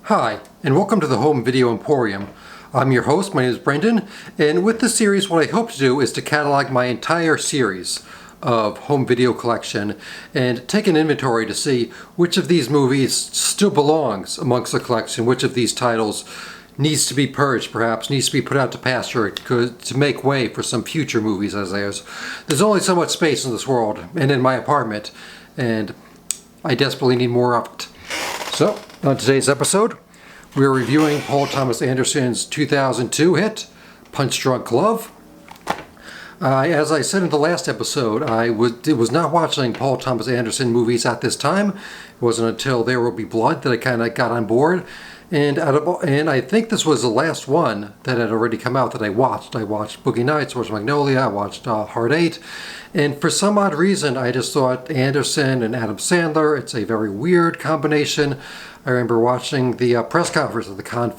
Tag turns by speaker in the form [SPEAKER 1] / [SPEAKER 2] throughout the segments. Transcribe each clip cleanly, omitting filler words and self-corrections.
[SPEAKER 1] Hi, and welcome to the Home Video Emporium. I'm your host, my name is Brendan, and with this series what I hope to do is to catalog my entire series of home video collection and take an inventory to see which of these movies still belongs amongst the collection, which of these titles needs to be purged, perhaps needs to be put out to pasture to make way for some future movies, as there's only so much space in this world and in my apartment, and I desperately need more of it. So, on today's episode, we're reviewing Paul Thomas Anderson's 2002 hit, Punch Drunk Love. As I said in the last episode, I was not watching Paul Thomas Anderson movies at this time. It wasn't until There Will Be Blood that I kind of got on board. And I think this was the last one that had already come out that I watched. I watched Boogie Nights, I watched Magnolia, I watched Hard Eight. And for some odd reason, I just thought Anderson and Adam Sandler, it's a very weird combination. I remember watching the press conference of the Cannes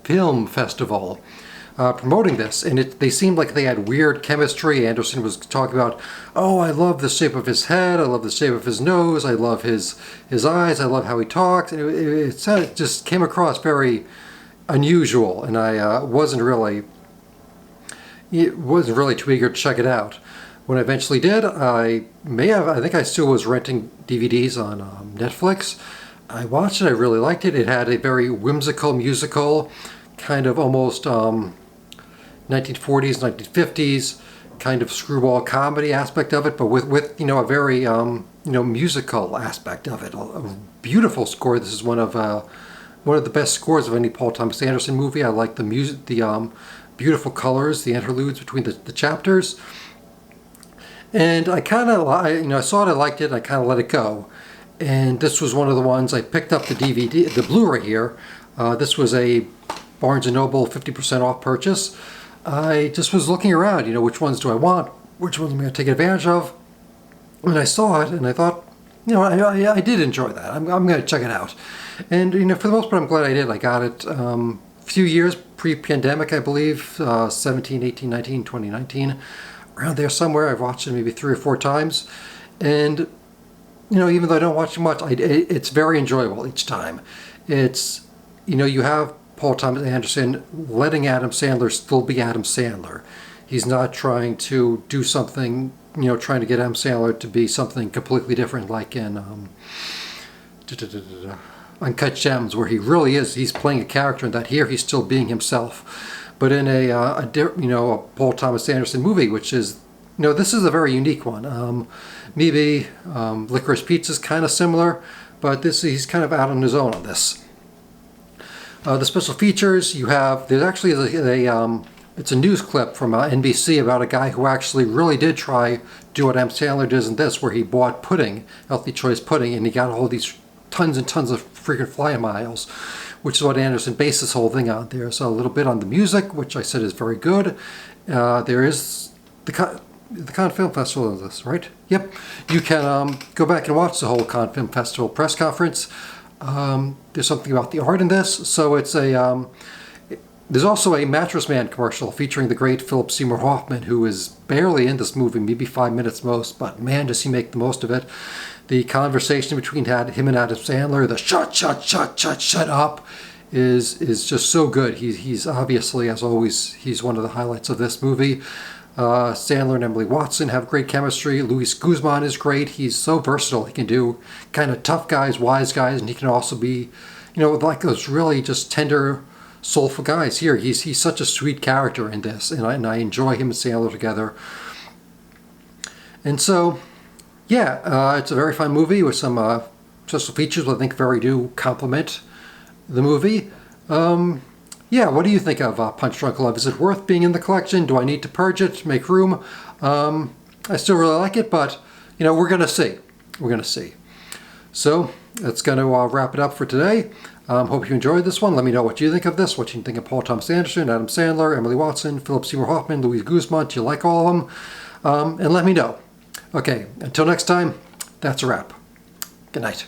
[SPEAKER 1] Film Festival promoting this, and they seemed like they had weird chemistry. Anderson was talking about, oh, I love the shape of his head, I love the shape of his nose, I love his eyes, I love how he talked. And it just came across very unusual, and I wasn't really too eager to check it out. When I eventually did, I think I still was renting DVDs on Netflix. I watched it, I really liked it. It had a very whimsical musical, kind of almost 1940s, 1950s kind of screwball comedy aspect of it, but with a very musical aspect of it. A beautiful score. This is one of the best scores of any Paul Thomas Anderson movie. I like the music, the beautiful colors, the interludes between the chapters. And I saw it, I liked it, and I kind of let it go. And this was one of the ones I picked up the DVD, the Blu-ray here. This was a Barnes & Noble 50% off purchase. I just was looking around, which ones do I want? Which ones am I going to take advantage of? And I saw it, and I thought, I did enjoy that. I'm going to check it out. And, for the most part, I'm glad I did. I got it a few years pre-pandemic, I believe, 17, 18, 19, 2019. Around there somewhere. I've watched it maybe 3 or 4 times. And, even though I don't watch it much, it's very enjoyable each time. It's, you have Paul Thomas Anderson letting Adam Sandler still be Adam Sandler. He's not trying to do something, trying to get Adam Sandler to be something completely different, like in Uncut Gems, where he really is. He's playing a character, and that here he's still being himself. But in a Paul Thomas Anderson movie, which is, this is a very unique one. Maybe Licorice Pizza is kind of similar, but he's kind of out on his own on this. The special features there's actually it's a news clip from NBC about a guy who actually really did try to do what Adam Sandler does in this, where he bought pudding, Healthy Choice pudding, and he got all these tons and tons of freaking fly miles, which is what Anderson based this whole thing on there. So a little bit on the music, which I said is very good. There is the Cannes Film Festival of this, right? Yep. You can go back and watch the whole Cannes Film Festival press conference. There's something about the art in this. So it's there's also a Mattress Man commercial featuring the great Philip Seymour Hoffman, who is barely in this movie, maybe 5 minutes most, but man, does he make the most of it. The conversation between him and Adam Sandler, the shut up, is just so good. He's obviously, as always, he's one of the highlights of this movie. Sandler and Emily Watson have great chemistry. Luis Guzman is great. He's so versatile. He can do kind of tough guys, wise guys, and he can also be, like those really just tender, soulful guys. Here, he's such a sweet character in this, and I enjoy him and Sandler together. And so, yeah, it's a very fun movie with some special features that I think very do complement the movie. Yeah, what do you think of Punch Drunk Love? Is it worth being in the collection? Do I need to purge it, make room? I still really like it, but, we're going to see. We're going to see. So, that's going to wrap it up for today. Hope you enjoyed this one. Let me know what you think of this, what you think of Paul Thomas Anderson, Adam Sandler, Emily Watson, Philip Seymour Hoffman, Luis Guzman. Do you like all of them? And let me know. Okay, until next time, that's a wrap. Good night.